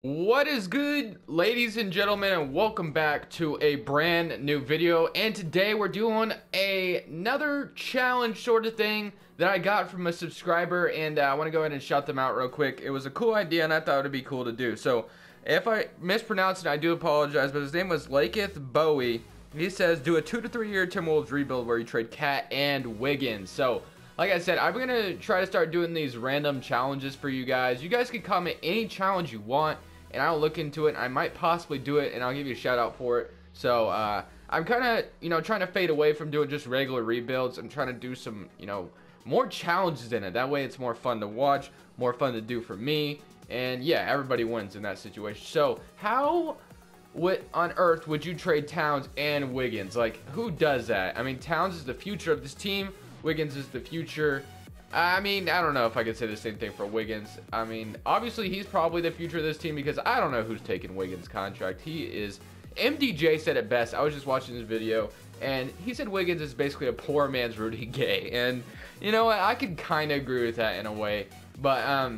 What is good, ladies and gentlemen, and welcome back to a brand new video. And today we're doing another challenge sort of thing that I got from a subscriber, and I want to go ahead and shout them out real quick. It was a cool idea, and I thought it'd be cool to do. So if I mispronounce it, I do apologize, but his name was Laketh Bowie. He says, do a 2 to 3 year Timberwolves rebuild where you trade Cat and Wiggins. So like I said, I'm going to try to start doing these random challenges for you guys. You guys can comment any challenge you want, and I'll look into it. I might possibly do it, and I'll give you a shout out for it. So I'm kind of, trying to fade away from doing just regular rebuilds. I'm trying to do some, more challenges in it. That way it's more fun to watch, more fun to do for me, and yeah, everybody wins in that situation. So how on earth would you trade Towns and Wiggins? Like, who does that? I mean, Towns is the future of this team. Wiggins is the future. I mean, I don't know if I could say the same thing for Wiggins. I mean, obviously he's probably the future of this team because I don't know who's taking Wiggins' contract. He is, MDJ said it best. I was just watching this video, and he said Wiggins is basically a poor man's Rudy Gay. And you know what? I could kind of agree with that in a way. But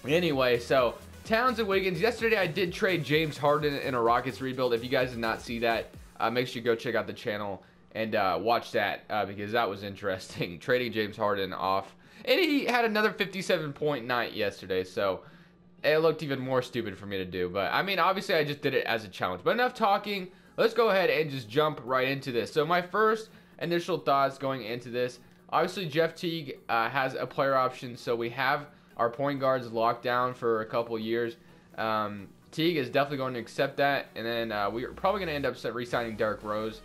anyway, so Towns and Wiggins. Yesterday I did trade James Harden in a Rockets rebuild. If you guys did not see that, make sure you go check out the channel and watch that because that was interesting. Trading James Harden off, and he had another 57-point night yesterday, so it looked even more stupid for me to do. But I mean, obviously I just did it as a challenge. But enough talking, let's go ahead and just jump right into this. So my first initial thoughts going into this, obviously Jeff Teague has a player option, so we have our point guards locked down for a couple years. Teague is definitely going to accept that, and then we're probably going to end up re-signing Derrick Rose.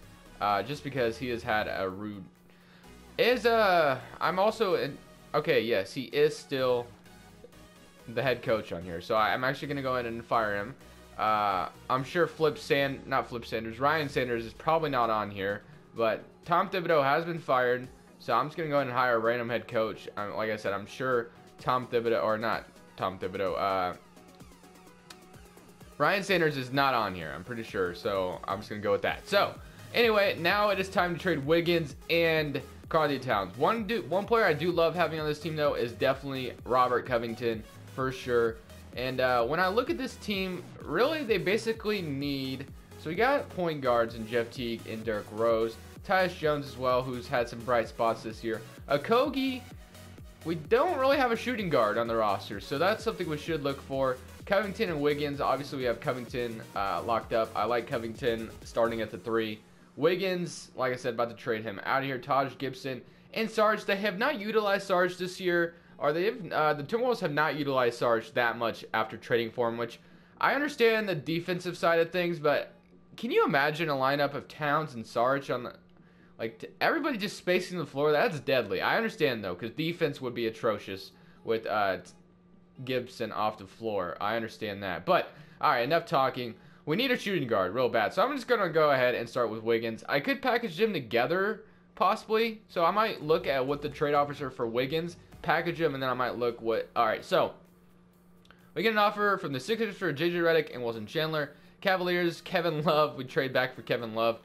Just because he has had a rude I'm also in, okay, yes, he is still the head coach on here, so I'm actually gonna go ahead and fire him. I'm sure Ryan Sanders is probably not on here, but Tom Thibodeau has been fired, so I'm just gonna go ahead and hire a random head coach. Like I said, I'm sure Ryan Sanders is not on here, I'm pretty sure, so I'm just gonna go with that. So anyway, now it is time to trade Wiggins and Karl Towns. One player I do love having on this team, though, is definitely Robert Covington, for sure. And when I look at this team, really, they basically need... So we got point guards in Jeff Teague and Derrick Rose. Tyus Jones as well, who's had some bright spots this year. Okogie, we don't really have a shooting guard on the roster, so that's something we should look for. Covington and Wiggins, obviously we have Covington locked up. I like Covington starting at the 3. Wiggins, like I said, about to trade him out of here. Taj Gibson and Sarge. They have not utilized Sarge this year, or the Timberwolves have not utilized Sarge that much after trading for him, which I understand the defensive side of things, but can you imagine a lineup of Towns and Sarge on the, everybody just spacing the floor? That's deadly. I understand though, because defense would be atrocious with Gibson off the floor. I understand that, but all right, enough talking. We need a shooting guard real bad. So I'm just going to go ahead and start with Wiggins. I could package them together, possibly. So I might look at what the trade offers are for Wiggins, package them, and then I might look what... All right, so we get an offer from the Sixers for J.J. Redick and Wilson Chandler. Cavaliers, Kevin Love. We trade back for Kevin Love,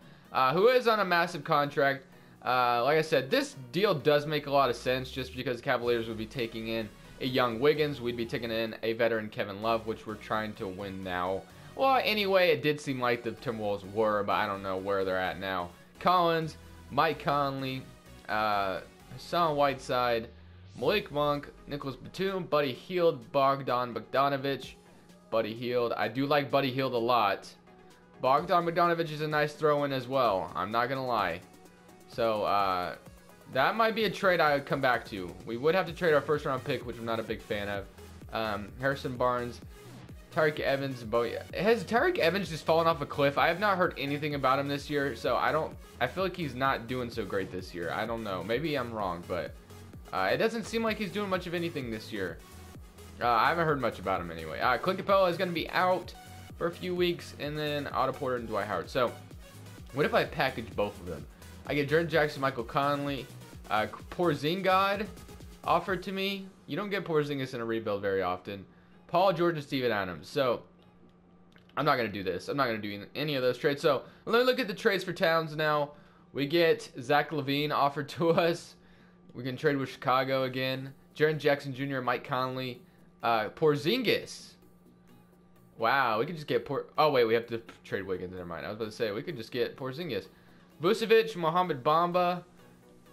who is on a massive contract. Like I said, this deal does make a lot of sense just because the Cavaliers would be taking in a young Wiggins. We'd be taking in a veteran Kevin Love, which we're trying to win now. Well, anyway, it did seem like the Timberwolves were, but I don't know where they're at now. Collins, Mike Conley, Hassan Whiteside, Malik Monk, Nicholas Batum, Buddy Hield, Bogdan Bogdanovic. Buddy Hield. I do like Buddy Hield a lot. Bogdan Bogdanovic is a nice throw-in as well. I'm not going to lie. So, that might be a trade I would come back to. We would have to trade our first-round pick, which I'm not a big fan of. Harrison Barnes. Tariq Evans, has Tariq Evans just fallen off a cliff? I have not heard anything about him this year, so I feel like he's not doing so great this year. I don't know. Maybe I'm wrong, but it doesn't seem like he's doing much of anything this year. I haven't heard much about him anyway. Clint Capella is going to be out for a few weeks, and then Otto Porter and Dwight Howard. So, what if I package both of them? I get Jaren Jackson, Michael Conley, Porzingis offered to me. You don't get Porzingis in a rebuild very often. Paul George and Steven Adams. So, I'm not going to do this. I'm not going to do any of those trades. So, let me look at the trades for Towns now. We get Zach LaVine offered to us. We can trade with Chicago again. Jaren Jackson Jr., Mike Conley, Porzingis. Wow, we could just get Oh, wait, we have to trade Wiggins. Never mind. I was about to say, we could just get Porzingis. Vucevic, Mohamed Bamba,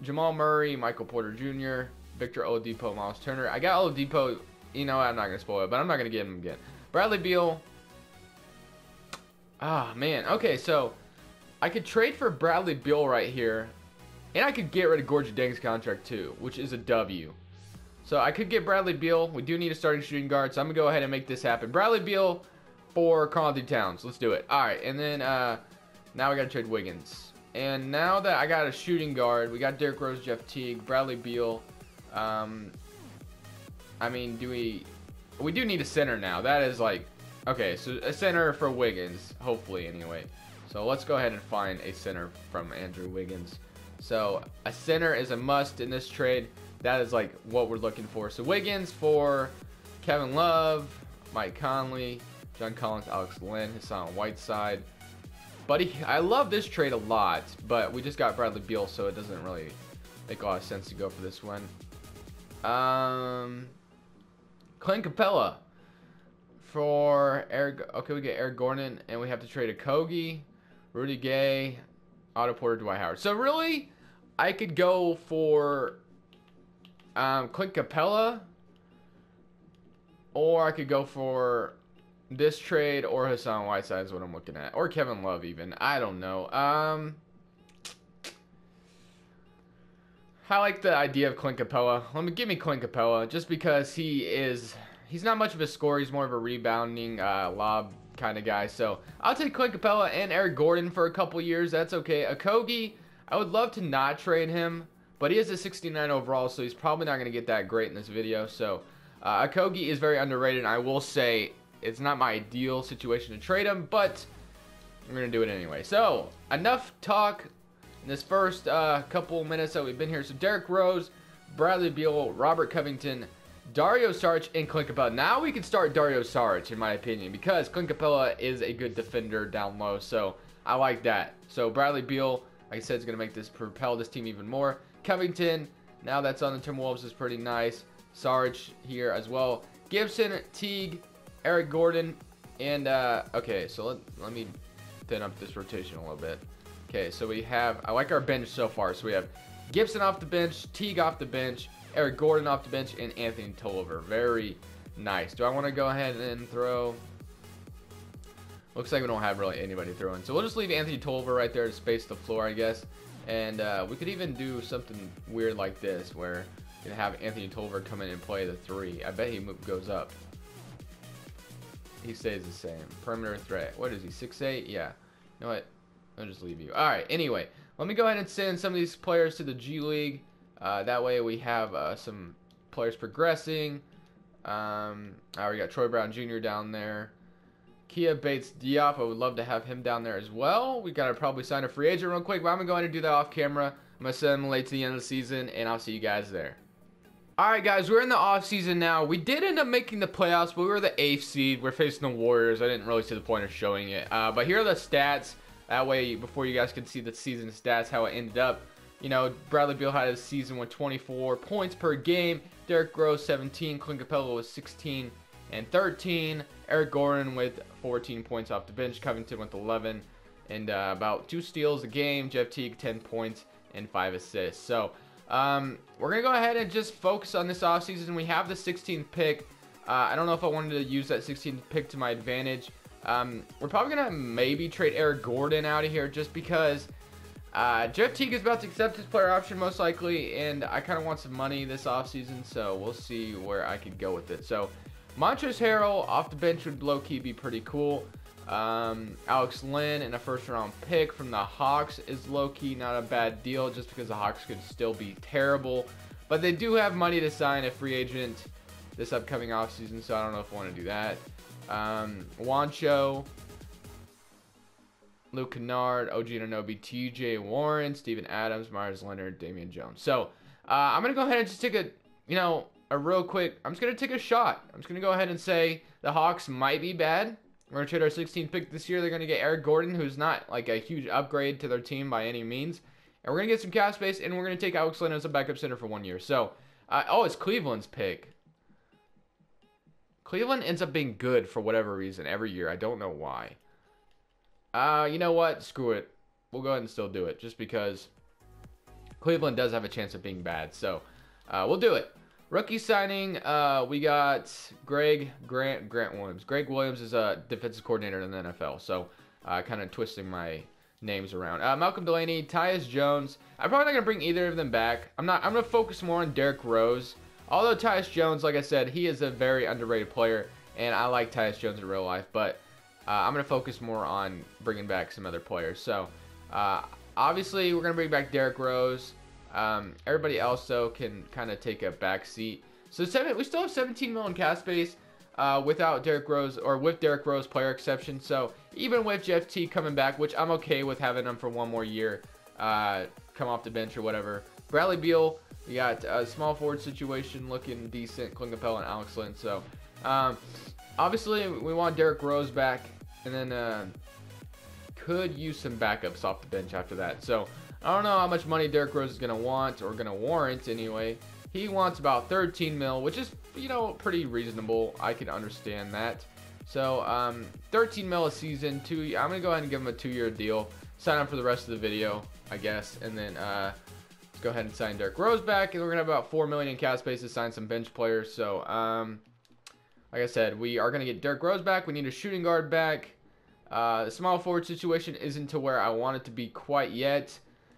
Jamal Murray, Michael Porter Jr., Victor Oladipo, Miles Turner. I got Oladipo. You know, I'm not going to spoil it, but I'm not going to get him again. Bradley Beal. Ah, man. Okay, so I could trade for Bradley Beal right here. And I could get rid of Gorgie Deng's contract too, which is a W. So I could get Bradley Beal. We do need a starting shooting guard, so I'm going to go ahead and make this happen. Bradley Beal for Karl-Anthony Towns. Let's do it. All right, and then now we got to trade Wiggins. And now that I got a shooting guard, we got Derrick Rose, Jeff Teague, Bradley Beal. I mean, we do need a center now. That is like, okay, so a center for Wiggins, hopefully anyway. So let's go ahead and find a center from Andrew Wiggins. So a center is a must in this trade. That is like what we're looking for. So Wiggins for Kevin Love, Mike Conley, John Collins, Alex Len, Hassan Whiteside. Buddy, I love this trade a lot, but we just got Bradley Beal, so it doesn't really make a lot of sense to go for this one. Clint Capella for Eric. Okay, we get Eric Gordon, and we have to trade a Kogi, Rudy Gay, Otto Porter, Dwight Howard. So really, I could go for Clint Capella, or I could go for this trade, or Hassan Whiteside is what I'm looking at, or Kevin Love even. I don't know. I like the idea of Clint Capella. Give me Clint Capella, just because he's not much of a scorer. He's more of a rebounding lob kind of guy. So I'll take Clint Capella and Eric Gordon for a couple years. That's okay. Okogie, I would love to not trade him, but he is a 69 overall, so he's probably not going to get that great in this video. So Okogie is very underrated, and I will say it's not my ideal situation to trade him, but I'm going to do it anyway. So enough talk in this first couple minutes that we've been here. So Derrick Rose, Bradley Beal, Robert Covington, Dario Saric, and Clint Capella. Now we can start Dario Saric, in my opinion, because Clint Capella is a good defender down low, so I like that. So Bradley Beal, like I said, is going to make this propel this team even more. Covington, now that's on the Timberwolves, is pretty nice. Saric here as well. Gibson, Teague, Eric Gordon, and okay, so let me thin up this rotation a little bit. Okay, so we have, I like our bench so far. So we have Gibson off the bench, Teague off the bench, Eric Gordon off the bench, and Anthony Tolliver. Very nice. Do I want to go ahead and throw? Looks like we don't have really anybody throwing. So we'll just leave Anthony Tolliver right there to space the floor, I guess. And we could even do something weird like this, where you can have Anthony Tolliver come in and play the 3. I bet he goes up. He stays the same. Perimeter threat. What is he, 6'8"? Yeah. You know what? I'll just leave you. All right, anyway, let me go ahead and send some of these players to the G League. That way we have some players progressing. We got Troy Brown Jr. down there. Kia Bates Diop, I would love to have him down there as well. We got to probably sign a free agent real quick, but I'm going to go ahead and do that off camera. I'm going to send him late to the end of the season, and I'll see you guys there. Alright guys, we're in the off season now. We did end up making the playoffs, but we were the 8th seed. We're facing the Warriors. I didn't really see the point of showing it. But here are the stats. That way, before you guys can see the season stats, how it ended up. You know, Bradley Beal had a season with 24 points per game. Derrick Rose, 17. Clint Capella was 16 and 13. Eric Gordon with 14 points off the bench. Covington with 11. And about 2 steals a game. Jeff Teague, 10 points and 5 assists. So, we're going to go ahead and just focus on this offseason. We have the 16th pick. I don't know if I wanted to use that 16th pick to my advantage. We're probably going to maybe trade Eric Gordon out of here just because Jeff Teague is about to accept his player option most likely, and I kind of want some money this offseason, so we'll see where I could go with it. So Montrezl Harrell off the bench would low-key be pretty cool. Alex Len and a first-round pick from the Hawks is low-key not a bad deal just because the Hawks could still be terrible. But they do have money to sign a free agent this upcoming offseason, so I don't know if I want to do that. Juancho, Luke Kennard, OG Anunoby, TJ Warren, Steven Adams, Myers Leonard, Damian Jones. So I'm going to go ahead and just take a real quick, I'm just going to take a shot. I'm just going to go ahead and say the Hawks might be bad. We're going to trade our 16th pick this year. They're going to get Eric Gordon, who's not like a huge upgrade to their team by any means. And we're going to get some cap space, and we're going to take Alex Len as a backup center for 1 year. So, oh, it's Cleveland's pick. Cleveland ends up being good for whatever reason every year. I don't know why. You know what? Screw it. We'll go ahead and still do it just because Cleveland does have a chance of being bad. So we'll do it. Rookie signing, we got Grant Williams. Greg Williams is a defensive coordinator in the NFL. So kind of twisting my names around. Malcolm Delaney, Tyus Jones. I'm probably not going to bring either of them back. I'm going to focus more on Derrick Rose. Although Tyus Jones, like I said, he is a very underrated player. And I like Tyus Jones in real life. But I'm going to focus more on bringing back some other players. So obviously, we're going to bring back Derrick Rose. Everybody else, though, can kind of take a back seat. So we still have 17 million cap space without Derrick Rose, or with Derrick Rose player exception. So even with Jeff T coming back, which I'm okay with having him for one more year, come off the bench or whatever. Bradley Beal, we got a small forward situation looking decent. Clint Capella and Alex Lynn. So obviously, we want Derrick Rose back, and then could use some backups off the bench after that. So I don't know how much money Derrick Rose is going to want, or going to warrant anyway. He wants about 13 mil, which is, you know, pretty reasonable. I can understand that. So 13 mil a season. I'm going to go ahead and give him a 2-year deal. Sign up for the rest of the video, I guess. And then let's go ahead and sign Derrick Rose back. And we're going to have about 4 million in cap space to sign some bench players. So like I said, we are going to get Derrick Rose back. We need a shooting guard back. The small forward situation isn't to where I want it to be quite yet.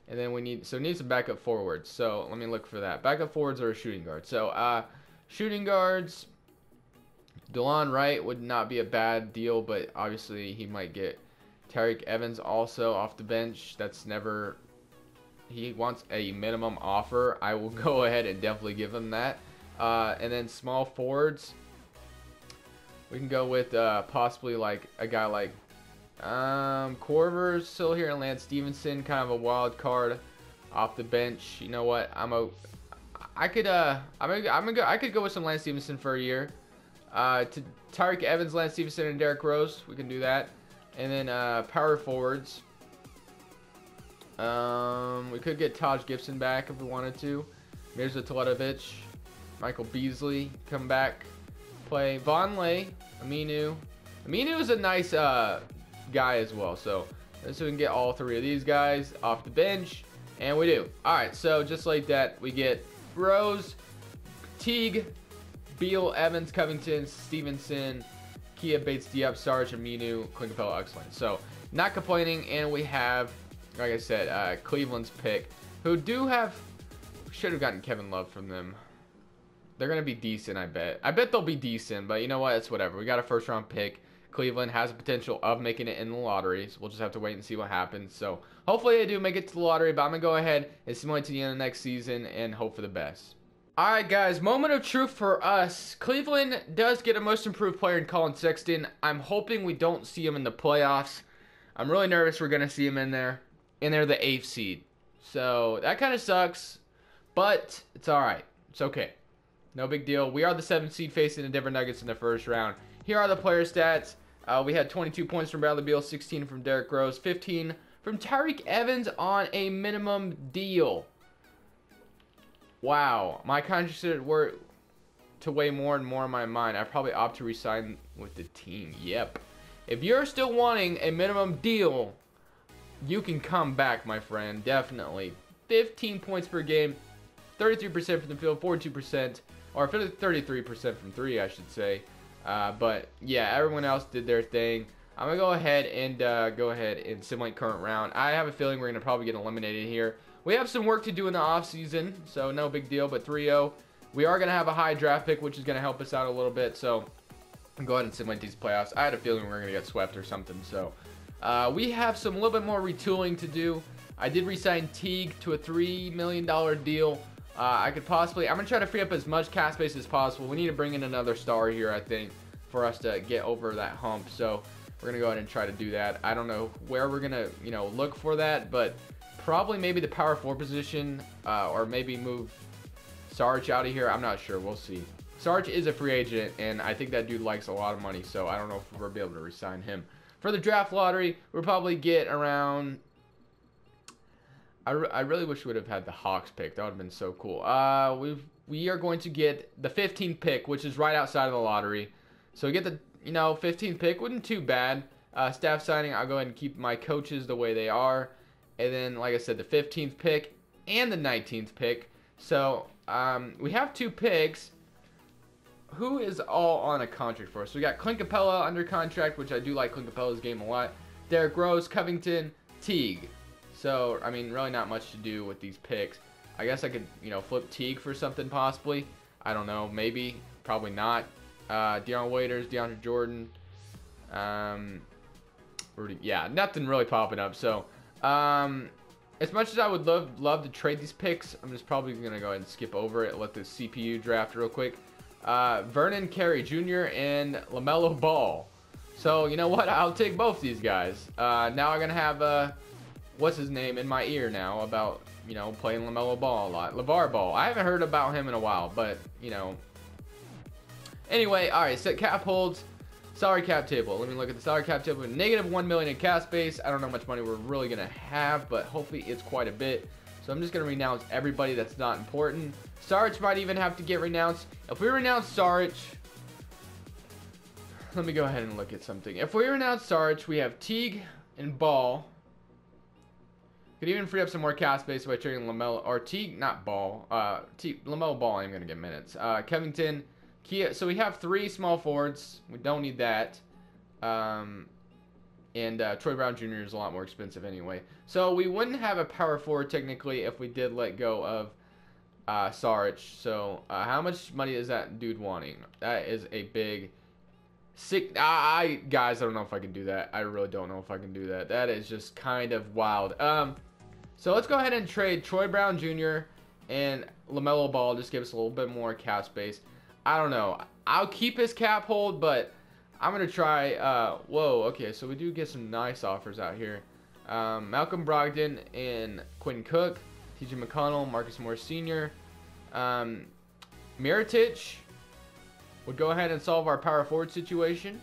And then we need some backup forwards. So let me look for that. Backup forwards or a shooting guard. So shooting guards, DeLon Wright would not be a bad deal, but obviously he might get Tariq Evans also off the bench. That's never, he wants a minimum offer. I will go ahead and definitely give him that. And then small forwards, we can go with possibly like a guy like Corver's still here, and Lance Stevenson, kind of a wild card off the bench. You know what? I could go with some Lance Stevenson for a year. To Tariq Evans, Lance Stevenson, and Derrick Rose, we can do that. And then power forwards, we could get Taj Gibson back if we wanted to. Mirza Teletovic, Michael Beasley come back, play Vonleh, Aminu. Aminu is a nice guy as well, so we can get all 3 of these guys off the bench, and we do. Alright, so just like that, we get Rose, Teague, Beal, Evans, Covington, Stevenson, Kia, Bates, Diop, Sarge, Aminu, Clint Capella, excellent. So not complaining, and we have, like I said, Cleveland's pick, who should have gotten Kevin Love from them. They're gonna be decent, I bet. I bet they'll be decent, but you know what? It's whatever. We got a first-round pick. Cleveland has the potential of making it in the lottery, so we'll just have to wait and see what happens. So hopefully they do make it to the lottery, but I'm going to go ahead and simulate to the end of the next season and hope for the best. Alright guys, moment of truth for us. Cleveland does get a most improved player in Colin Sexton. I'm hoping we don't see him in the playoffs. I'm really nervous we're going to see him in there. And they're the 8th seed. So that kind of sucks, but it's alright. It's okay. No big deal. We are the 7th seed facing the Denver Nuggets in the first round. Here are the player stats. We had 22 points from Bradley Beal, 16 from Derrick Rose, 15 from Tariq Evans on a minimum deal. Wow. My contracts were to weigh more and more in my mind. I probably opt to resign with the team. Yep. If you're still wanting a minimum deal, you can come back, my friend. Definitely. 15 points per game, 33% from the field, 42%, or 33% from 3, I should say. But yeah, everyone else did their thing. I'm gonna go ahead and simulate current round. I have a feeling we're gonna probably get eliminated here. We have some work to do in the off season, so no big deal. But 3-0, we are gonna have a high draft pick, which is gonna help us out a little bit. So I'll go ahead and simulate these playoffs. I had a feeling we were gonna get swept or something. So we have some little bit more retooling to do. I did re-sign Teague to a $3 million deal. I'm gonna try to free up as much cap space as possible. We need to bring in another star here, I think, for us to get over that hump. So we're gonna go ahead and try to do that. I don't know where we're gonna, look for that, but probably maybe the power forward position, or maybe move Sarge out of here. I'm not sure. We'll see. Sarge is a free agent, and I think that dude likes a lot of money, so I don't know if we'll be able to re-sign him. For the draft lottery, we'll probably get around. I really wish we would have had the Hawks pick. That would have been so cool. We are going to get the 15th pick, which is right outside of the lottery. So we get the 15th pick. Wasn't too bad. Staff signing, I'll go ahead and keep my coaches the way they are. And then, like I said, the 15th pick and the 19th pick. So we have 2 picks. Who is all on a contract for us? So we got Clint Capella under contract, which I do like Clint Capella's game a lot. Derrick Rose, Covington, Teague. So, I mean, really not much to do with these picks. I guess I could, flip Teague for something possibly. I don't know. Maybe. Probably not. Deion Waiters, DeAndre Jordan. Yeah, nothing really popping up. So, as much as I would love to trade these picks, I'm just probably going to go ahead and skip over it. Let the CPU draft real quick. Vernon Carey Jr. and LaMelo Ball. So, you know what? I'll take both these guys. Now I'm going to have, what's his name in my ear now about, playing LaMelo Ball a lot. LeVar Ball. I haven't heard about him in a while, but, Anyway, all right, set cap holds. Salary cap table. Let me look at the salary cap table. -$1 million in cap space. I don't know how much money we're really going to have, but hopefully it's quite a bit. So I'm just going to renounce everybody that's not important. Saric might even have to get renounced. If we renounce Saric, let me go ahead and look at something. If we renounce Saric, we have Teague and Ball. Could even free up some more cap space by trading LaMelo or Teague, not Ball. LaMelo Ball ain't going to get minutes. Covington, Kia. So we have 3 small forwards. We don't need that. And Troy Brown Jr. is a lot more expensive anyway. So we wouldn't have a power forward technically if we did let go of Saric. So how much money is that dude wanting? That is a big... guys, I don't know if I can do that. I really don't know if I can do that. That is just kind of wild. So let's go ahead and trade Troy Brown Jr. and LaMelo Ball. Just give us a little bit more cap space. I don't know. I'll keep his cap hold, but I'm going to try... whoa, okay, so we do get some nice offers out here. Malcolm Brogdon and Quinn Cook, T.J. McConnell, Marcus Morris Sr. Mirotic would go ahead and solve our power forward situation.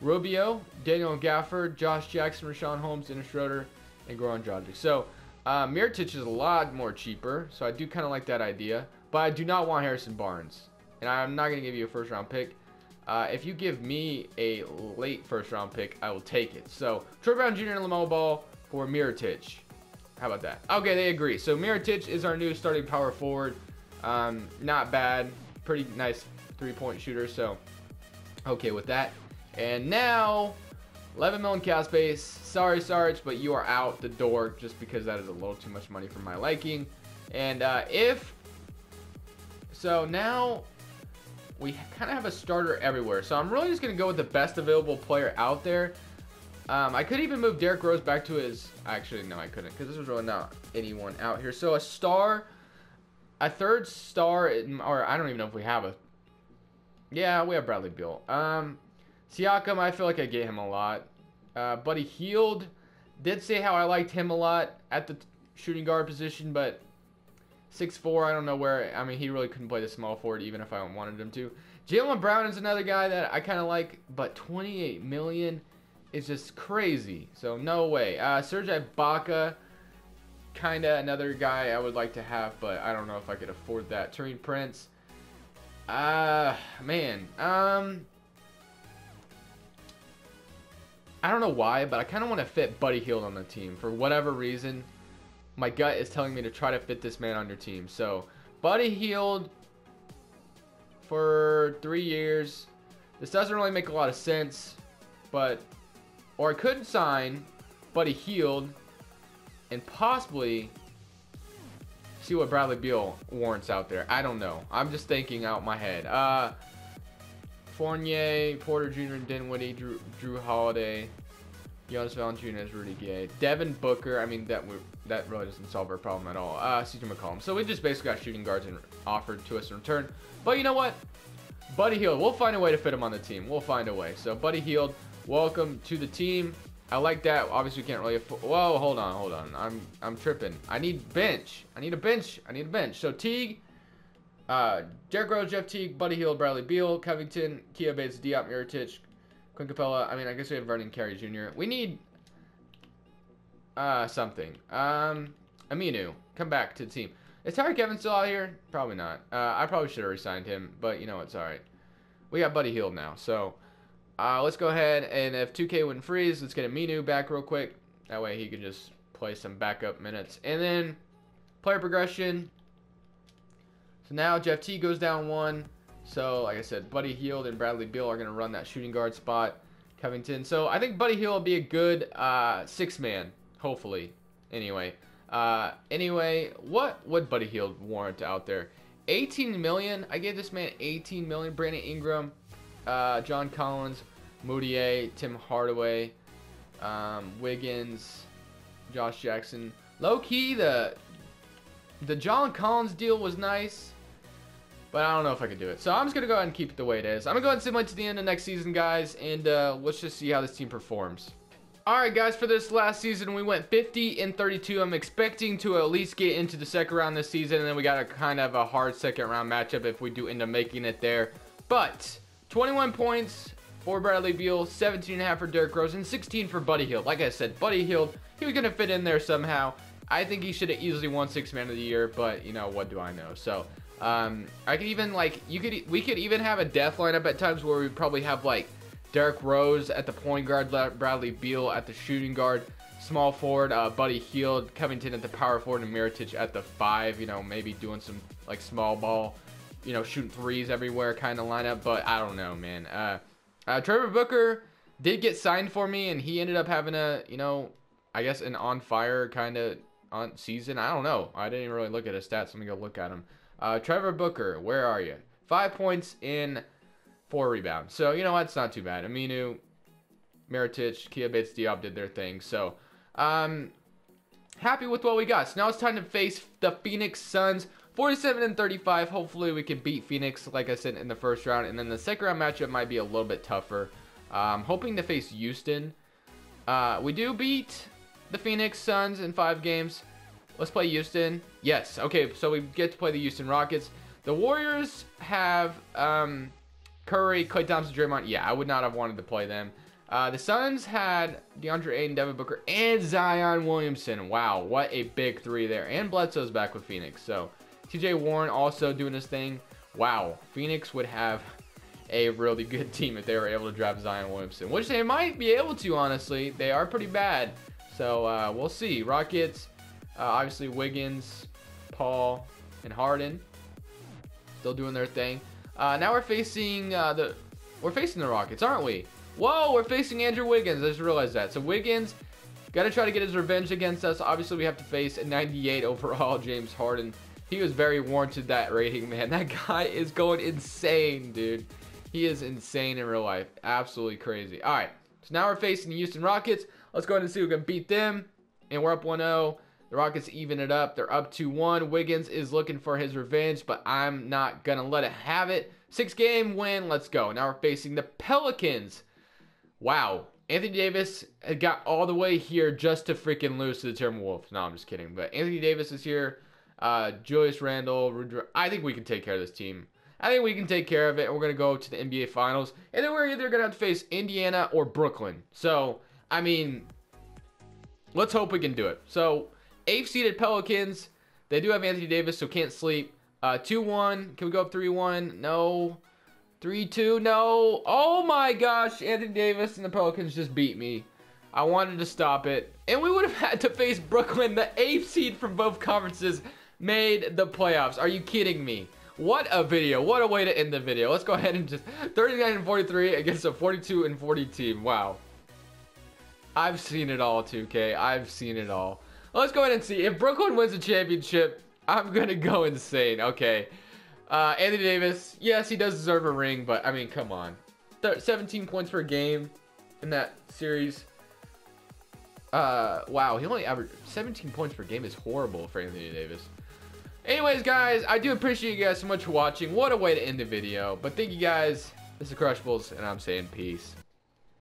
Rubio, Daniel Gafford, Josh Jackson, Rashawn Holmes, Dennis Schroeder, and Goran Dragic. So, Mirotic is a lot more cheaper, so I do kind of like that idea. But I do not want Harrison Barnes. And I'm not going to give you a first-round pick. If you give me a late first-round pick, I will take it. So, Troy Brown Jr. and LaMelo Ball for Mirotic. How about that? Okay, they agree. So, Mirotic is our new starting power forward. Not bad. Pretty nice three-point shooter. So, okay with that. And now, 11 million cap space. Sorry, Sarge, but you are out the door just because that is a little too much money for my liking. And so now we kind of have a starter everywhere. So I'm really just going to go with the best available player out there. I could even move Derrick Rose back to his... Actually, no, I couldn't because this was really not anyone out here. So a third star, or I don't even know if we have a... Yeah, we have Bradley Beal. Siakam, I feel like I get him a lot. Buddy Hield, did say how I liked him a lot at the shooting guard position, but 6'4", I don't know where. I mean, he really couldn't play the small forward even if I wanted him to. Jaylen Brown is another guy that I kind of like, but 28 million is just crazy. So no way. Serge Ibaka, kind of another guy I would like to have, but I don't know if I could afford that. Taurean Prince, man, I don't know why, but I kind of want to fit Buddy Hield on the team. For whatever reason, my gut is telling me to try to fit this man on your team. So, Buddy Hield for 3 years. This doesn't really make a lot of sense, but... Or I could sign Buddy Hield and possibly see what Bradley Beal warrants out there. I don't know. I'm just thinking out my head. Fournier, Porter Jr., Dinwiddie, Drew Holiday, Jonas Valanciunas, Rudy Gay, Devin Booker. I mean, that really doesn't solve our problem at all. CJ McCollum. So we just basically got shooting guards and offered to us in return. But you know what? Buddy Hield. We'll find a way to fit him on the team. We'll find a way. So Buddy Hield, welcome to the team. I like that. Obviously, we can't really afford... Whoa, hold on. I'm tripping. I need bench. I need a bench. So Teague, Derrick Rose, Jeff Teague, Buddy Hield, Bradley Beal, Covington, Kia Bates, Diop, Mirotic, Clint Capella. I mean, I guess we have Vernon Carey Jr. We need something. Aminu, come back to the team. Is Tyreke Evans still out here? Probably not. I probably should have resigned him, but you know, it's all right. We got Buddy Hield now, so Let's go ahead and if 2K wouldn't freeze, let's get a Minu back real quick. That way he can just play some backup minutes. And then player progression. So now Jeff T goes down 1. So like I said, Buddy Hield and Bradley Beal are going to run that shooting guard spot. Covington. So I think Buddy Hield will be a good 6-man, hopefully. Anyway, what would Buddy Hield warrant out there? 18 million. I gave this man 18 million. Brandon Ingram, John Collins, Moutier, Tim Hardaway, Wiggins, Josh Jackson. Low key, the John Collins deal was nice, but I don't know if I could do it. So I'm just gonna go ahead and keep it the way it is. I'm gonna go ahead and simulate to the end of next season, guys, and let's just see how this team performs. Alright guys, for this last season, we went 50-32. I'm expecting to at least get into the second round this season, and then we got a kind of a hard second round matchup if we do end up making it there. But 21 points for Bradley Beal, 17.5 for Derrick Rose, and 16 for Buddy Hield. Like I said, Buddy Hield, he was going to fit in there somehow. I think he should have easily won 6th man of the year, but, you know, what do I know? So, I could even, like, we could even have a death lineup at times where we probably have, like, Derrick Rose at the point guard, Bradley Beal at the shooting guard, small forward, Buddy Hield, Covington at the power forward, and Mirotic at the 5, you know, maybe doing some, like, small ball, you know, shooting threes everywhere kind of lineup, but I don't know, man. Trevor Booker did get signed for me, and he ended up having a, you know, I guess an on-fire kind of on season. I don't know. I didn't even really look at his stats. Let me go look at him. Trevor Booker, where are you? 5 points in 4 rebounds. So, you know what? It's not too bad. Aminu, Mirotic, Kia Bates-Diop did their thing. So, happy with what we got. So now it's time to face the Phoenix Suns. 47-35. Hopefully we can beat Phoenix, like I said, in the first round. And then the second round matchup might be a little bit tougher. Hoping to face Houston. We do beat the Phoenix Suns in 5 games. Let's play Houston. Yes. Okay, so we get to play the Houston Rockets. The Warriors have Curry, Klay Thompson, Draymond. Yeah, I would not have wanted to play them. The Suns had DeAndre Ayton, Devin Booker, and Zion Williamson. Wow, what a big 3 there. And Bledsoe's back with Phoenix. So TJ Warren also doing his thing. Wow, Phoenix would have a really good team if they were able to draft Zion Williamson, which they might be able to, honestly. They are pretty bad. So we'll see. Rockets, obviously Wiggins, Paul, and Harden still doing their thing. Now we're facing the Rockets, aren't we? Whoa, we're facing Andrew Wiggins. I just realized that. So Wiggins got to try to get his revenge against us. Obviously, we have to face a 98 overall James Harden. He was very warranted that rating, man. That guy is going insane, dude. He is insane in real life. Absolutely crazy. All right, so now we're facing the Houston Rockets. Let's go ahead and see who can beat them. And we're up 1-0. The Rockets even it up. They're up 2-1. Wiggins is looking for his revenge, but I'm not going to let it have it. 6-game win. Let's go. Now we're facing the Pelicans. Wow. Anthony Davis had got all the way here just to freaking lose to the Timberwolves. No, I'm just kidding. But Anthony Davis is here. Julius Randle. I think we can take care of this team. I think we can take care of it. We're going to go to the NBA Finals. And then we're either going to have to face Indiana or Brooklyn. So, I mean, let's hope we can do it. So, 8th-seeded Pelicans. They do have Anthony Davis, so can't sleep. 2-1. Can we go up 3-1? No. 3-2. No. Oh, my gosh. Anthony Davis and the Pelicans just beat me. I wanted to stop it. And we would have had to face Brooklyn. The 8th seed from both conferences made the playoffs. Are you kidding me? What a video. What a way to end the video. Let's go ahead and just 39-43 against a 42-40 team. Wow. I've seen it all, 2K. I've seen it all. Let's go ahead and see. If Brooklyn wins the championship, I'm going to go insane. Okay. Anthony Davis, yes, he does deserve a ring, but, I mean, come on. 17 points per game in that series. Wow, he only averaged 17 points per game is horrible for Anthony Davis. Anyways, guys, I do appreciate you guys so much for watching. What a way to end the video. But thank you guys. This is Crushables, and I'm saying peace.